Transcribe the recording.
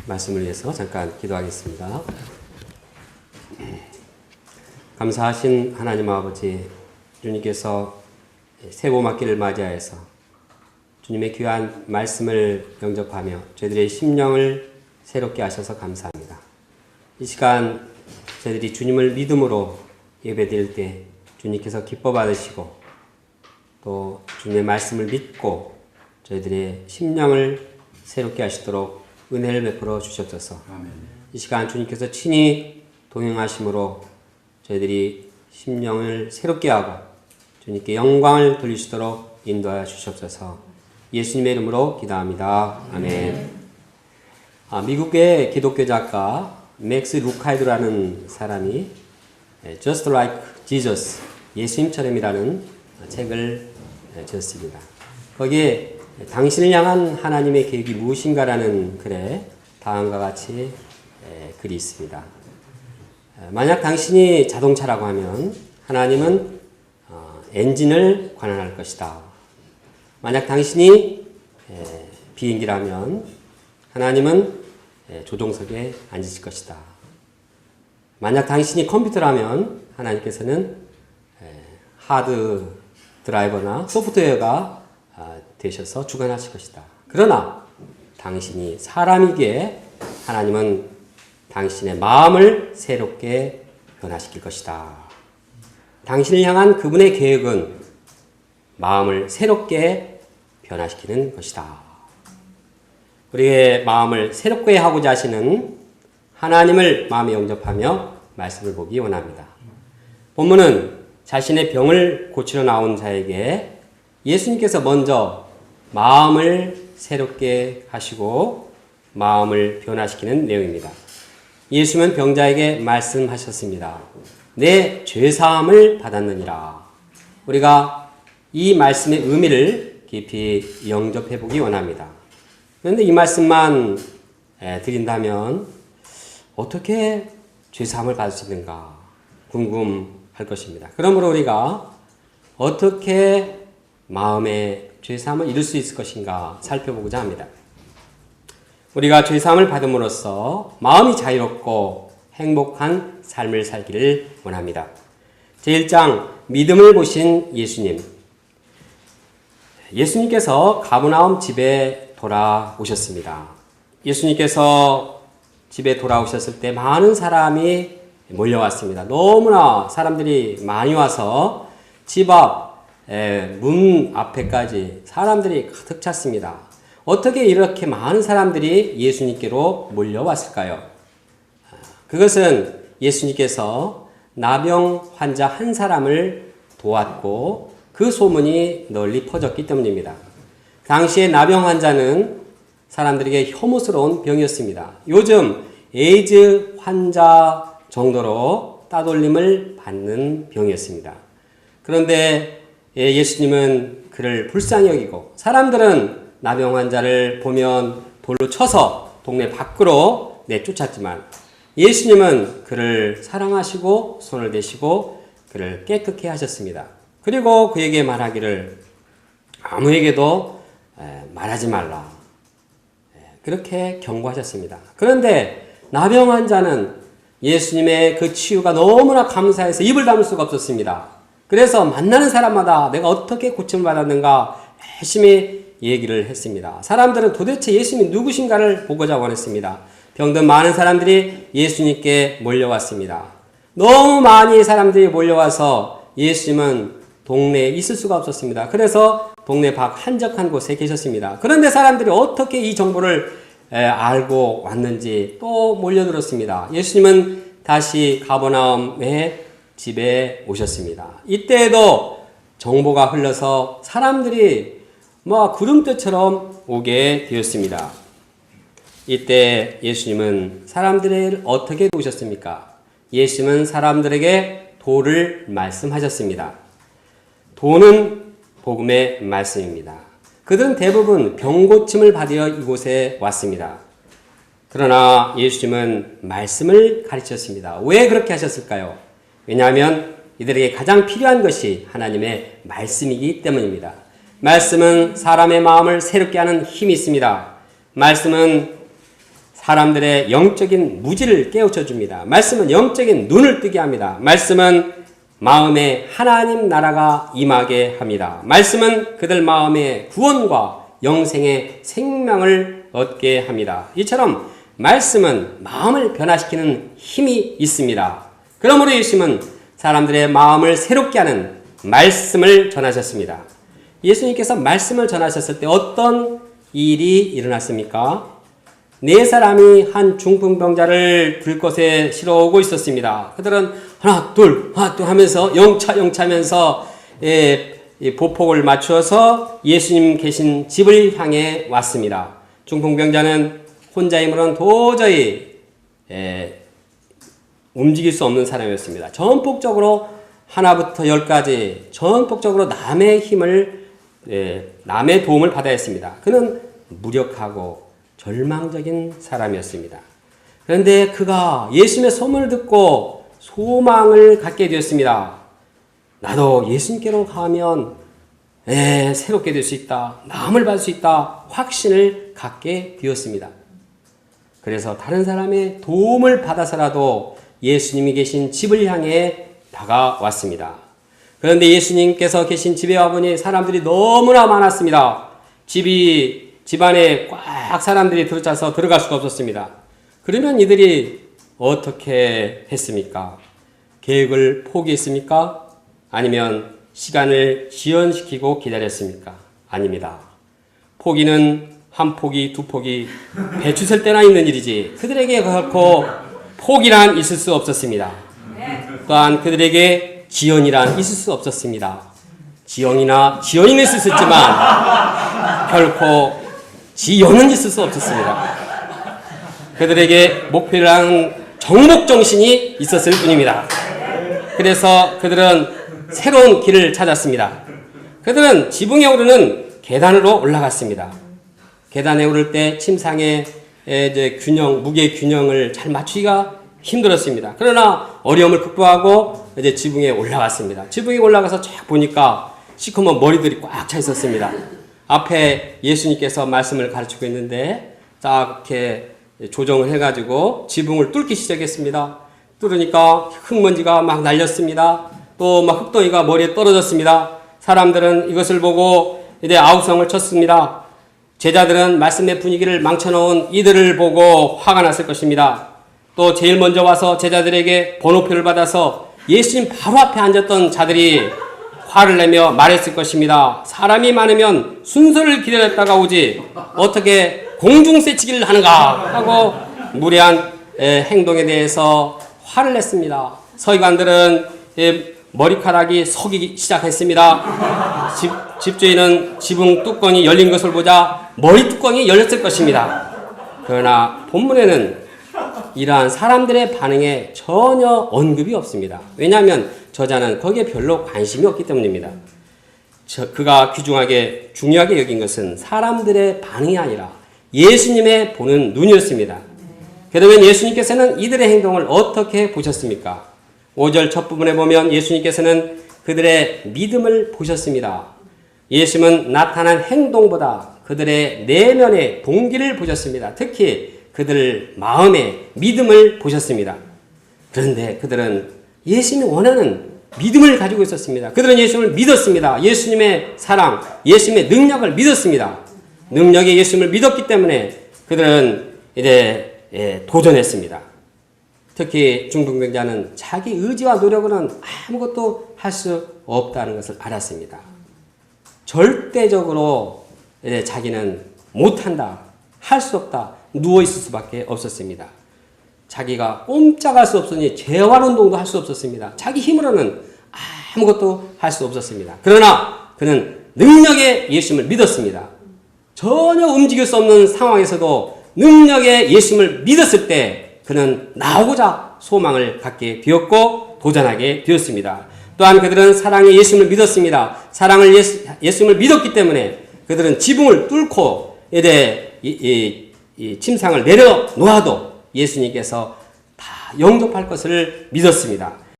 말씀을 위해서 잠깐 기도하겠습니다. 감사하신 하나님 아버지, 주님께서 새봄맞기를 맞이하여서 주님의 귀한 말씀을 영접하며 저희들의 심령을 새롭게 하셔서 감사합니다. 이 시간 저희들이 주님을 믿음으로 예배드릴 때 주님께서 기뻐 받으시고 또 주님의 말씀을 믿고 저희들의 심령을 새롭게 하시도록 은혜를 베풀어 주셨소서. 아멘. 이 시간 주님께서 친히 동행하심으로 저희들이 심령을 새롭게 하고 주님께 영광을 돌리시도록 인도하여 주시옵소서. 예수님의 이름으로 기도합니다. 아멘. 미국의 기독교 작가 맥스 루카이드라는 사람이 Just Like Jesus, 예수님처럼이라는 책을 지었습니다. 거기에 당신을 향한 하나님의 계획이 무엇인가라는 글에 다음과 같이 글이 있습니다. 만약 당신이 자동차라고 하면 하나님은 엔진을 관할할 것이다. 만약 당신이 비행기라면 하나님은 조종석에 앉으실 것이다. 만약 당신이 컴퓨터라면 하나님께서는 하드 드라이버나 소프트웨어가 되셔서 주관하실 것이다. 그러나 당신이 사람이기에 하나님은 당신의 마음을 새롭게 변화시킬 것이다. 당신을 향한 그분의 계획은 마음을 새롭게 변화시키는 것이다. 우리의 마음을 새롭게 하고자 하시는 하나님을 마음에 영접하며 말씀을 보기 원합니다. 본문은 자신의 병을 고치러 나온 자에게 예수님께서 먼저 마음을 새롭게 하시고 마음을 변화시키는 내용입니다. 예수님은 병자에게 말씀하셨습니다. 내 죄사함을 받았느니라. 우리가 이 말씀의 의미를 깊이 영접해 보기 원합니다. 그런데 이 말씀만 드린다면 어떻게 죄사함을 받을 수 있는가 궁금할 것입니다. 그러므로 우리가 어떻게 마음의 죄사함을 이룰 수 있을 것인가 살펴보고자 합니다. 우리가 죄사함을 받음으로써 마음이 자유롭고 행복한 삶을 살기를 원합니다. 제1장 믿음을 보신 예수님. 예수님께서 가버나움 집에 돌아오셨습니다. 예수님께서 집에 돌아오셨을 때 많은 사람이 몰려왔습니다. 너무나 사람들이 많이 와서 집 앞 문 앞에까지 사람들이 가득 찼습니다. 어떻게 이렇게 많은 사람들이 예수님께로 몰려왔을까요? 그것은 예수님께서 나병 환자 한 사람을 도왔고 그 소문이 널리 퍼졌기 때문입니다. 당시에 나병 환자는 사람들에게 혐오스러운 병이었습니다. 요즘 에이즈 환자 정도로 따돌림을 받는 병이었습니다. 그런데 예수님은 그를 불쌍히 여기고 사람들은 나병 환자를 보면 돌로 쳐서 동네 밖으로 내쫓았지만 예수님은 그를 사랑하시고 손을 대시고 그를 깨끗게 하셨습니다. 그리고 그에게 말하기를 아무에게도 말하지 말라. 그렇게 경고하셨습니다. 그런데 나병 환자는 예수님의 그 치유가 너무나 감사해서 입을 다물 수가 없었습니다. 그래서 만나는 사람마다 내가 어떻게 고침을 받았는가 열심히 얘기를 했습니다. 사람들은 도대체 예수님이 누구신가를 보고자 원했습니다. 병든 많은 사람들이 예수님께 몰려왔습니다. 너무 많이 사람들이 몰려와서 예수님은 동네에 있을 수가 없었습니다. 그래서 동네 밖 한적한 곳에 계셨습니다. 그런데 사람들이 어떻게 이 정보를 알고 왔는지 또 몰려들었습니다. 예수님은 다시 가버나움의 집에 오셨습니다. 이때에도 정보가 흘러서 사람들이 구름대처럼 오게 되었습니다. 이때 예수님은 사람들을 어떻게 도우셨습니까? 예수님은 사람들에게 도를 말씀하셨습니다. 도는 복음의 말씀입니다. 그들은 대부분 병고침을 받으러 이곳에 왔습니다. 그러나 예수님은 말씀을 가르치셨습니다. 왜 그렇게 하셨을까요? 왜냐하면 이들에게 가장 필요한 것이 하나님의 말씀이기 때문입니다. 말씀은 사람의 마음을 새롭게 하는 힘이 있습니다. 말씀은 사람들의 영적인 무지를 깨우쳐 줍니다. 말씀은 영적인 눈을 뜨게 합니다. 말씀은 마음에 하나님 나라가 임하게 합니다. 말씀은 그들 마음에 구원과 영생의 생명을 얻게 합니다. 이처럼 말씀은 마음을 변화시키는 힘이 있습니다. 그러므로 예수님은 사람들의 마음을 새롭게 하는 말씀을 전하셨습니다. 예수님께서 말씀을 전하셨을 때 어떤 일이 일어났습니까? 네 사람이 한 중풍병자를 들것에 실어오고 있었습니다. 그들은 하나 둘 하면서 영차하면서 보폭을 맞추어서 예수님 계신 집을 향해 왔습니다. 중풍병자는 혼자 힘으로는 도저히 움직일 수 없는 사람이었습니다. 전폭적으로 하나부터 열까지 전폭적으로 남의 도움을 받아야 했습니다. 그는 무력하고 절망적인 사람이었습니다. 그런데 그가 예수님의 소문을 듣고 소망을 갖게 되었습니다. 나도 예수님께로 가면 새롭게 될 수 있다. 마음을 받을 수 있다. 확신을 갖게 되었습니다. 그래서 다른 사람의 도움을 받아서라도 예수님이 계신 집을 향해 다가왔습니다. 그런데 예수님께서 계신 집에 와보니 사람들이 너무나 많았습니다. 집안에 꽉 사람들이 들어차서 들어갈 수가 없었습니다. 그러면 이들이 어떻게 했습니까? 계획을 포기했습니까? 아니면 시간을 지연시키고 기다렸습니까? 아닙니다. 포기는 한 포기, 두 포기, 배추 셀 때나 있는 일이지 그들에게 결코 포기란 있을 수 없었습니다. 또한 그들에게 지연이란 있을 수 없었습니다. 지연이는 있을 수 있지만 결코 지연은 있을 수 없었습니다. 그들에게 목표라는 정목정신이 있었을 뿐입니다. 그래서 그들은 새로운 길을 찾았습니다. 그들은 지붕에 오르는 계단으로 올라갔습니다. 계단에 오를 때 침상의 무게 균형을 잘 맞추기가 힘들었습니다. 그러나 어려움을 극복하고 지붕에 올라갔습니다. 지붕에 올라가서 쫙 보니까 시커먼 머리들이 꽉 차 있었습니다. 앞에 예수님께서 말씀을 가르치고 있는데 딱 이렇게 조정을 해가지고 지붕을 뚫기 시작했습니다. 뚫으니까 흙먼지가 막 날렸습니다. 또 막 흙덩이가 머리에 떨어졌습니다. 사람들은 이것을 보고 이제 아우성을 쳤습니다. 제자들은 말씀의 분위기를 망쳐놓은 이들을 보고 화가 났을 것입니다. 또 제일 먼저 와서 제자들에게 번호표를 받아서 예수님 바로 앞에 앉았던 자들이 화를 내며 말했을 것입니다. 사람이 많으면 순서를 기다렸다가 오지 어떻게 공중세치기를 하는가 하고 무례한 행동에 대해서 화를 냈습니다. 서기관들은 머리카락이 서기 시작했습니다. 집주인은 지붕 뚜껑이 열린 것을 보자 머리 뚜껑이 열렸을 것입니다. 그러나 본문에는 이러한 사람들의 반응에 전혀 언급이 없습니다. 왜냐하면 저자는 거기에 별로 관심이 없기 때문입니다. 그가 중요하게 여긴 것은 사람들의 반응이 아니라 예수님의 보는 눈이었습니다. 그러면 예수님께서는 이들의 행동을 어떻게 보셨습니까? 5절 첫 부분에 보면 예수님께서는 그들의 믿음을 보셨습니다. 예수님은 나타난 행동보다 그들의 내면의 동기를 보셨습니다. 특히 그들 마음의 믿음을 보셨습니다. 그런데 그들은 예수님이 원하는 믿음을 가지고 있었습니다. 그들은 예수님을 믿었습니다. 예수님의 사랑, 예수님의 능력을 믿었습니다. 능력의 예수님을 믿었기 때문에 그들은 이제 도전했습니다. 특히 중풍병자는 자기 의지와 노력으로는 아무것도 할 수 없다는 것을 알았습니다. 절대적으로 자기는 못한다, 할 수 없다, 누워있을 수밖에 없었습니다. 자기가 꼼짝할 수 없으니 재활운동도 할 수 없었습니다. 자기 힘으로는 아무것도 할 수 없었습니다. 그러나 그는 능력의 예수님을 믿었습니다. 전혀 움직일 수 없는 상황에서도 능력의 예수님을 믿었을 때 그는 나오고자 소망을 갖게 되었고 도전하게 되었습니다. 또한 그들은 사랑의 예수님을 믿었습니다. 사랑을 예수님을 믿었기 때문에 그들은 지붕을 뚫고 이 침상을 내려놓아도 예수님께서 다 영접할 것을 믿었습니다.